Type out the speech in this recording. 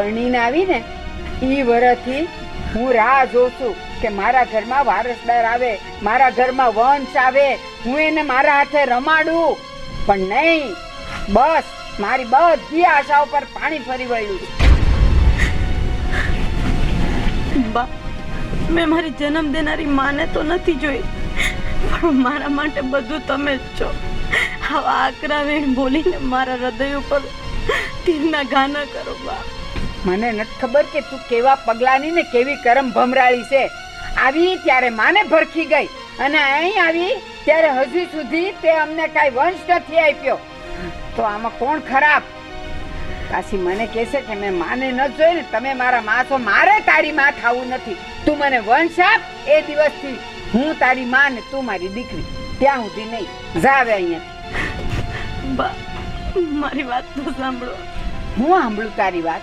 પરણીને આવીને ઈ વરસથી હું રાહ જોઉં છું કે મારા ઘરમાં વારસદાર આવે, મારા ઘરમાં વંશ આવે, હું એને મારા હાથે રમાડું. પણ નહીં, બસ મારી બધી આશાઓ પર પાણી ફરી વળ્યું છે. બા, મેં મારી જન્મ દેનારી માને તો નથી જોઈ, પણ મારા માટે બધું તમે જ છો. આવા આકરા વેણ બોલીને મારા હૃદય ઉપર તીરના ઘા ન કરો બા. મને નથી ખબર કે તું કેવા પગલાની ને કેવી કરમ ભમરાળી છે. આવી ત્યારે માને ભરખી ગઈ અને અહીં આવી ત્યારે હજી સુધી તે અમને કાંઈ વંશ નથી આપ્યો. તો આમાં કોણ ખરાબ? કાશી મને કહેશે કે મેં માને ન જોઈ ને, તમે મારા માં છો, મારે તારી માં થવું નથી. તું મને વંશ આપ, એ દિવસથી હું તારી માં ને તું મારી દીકરી. ત્યાં સુધી નહીં. જા હવે અહીંયા. બા, મારી વાત તો સાંભળો. હું સાંભળું તારી વાત?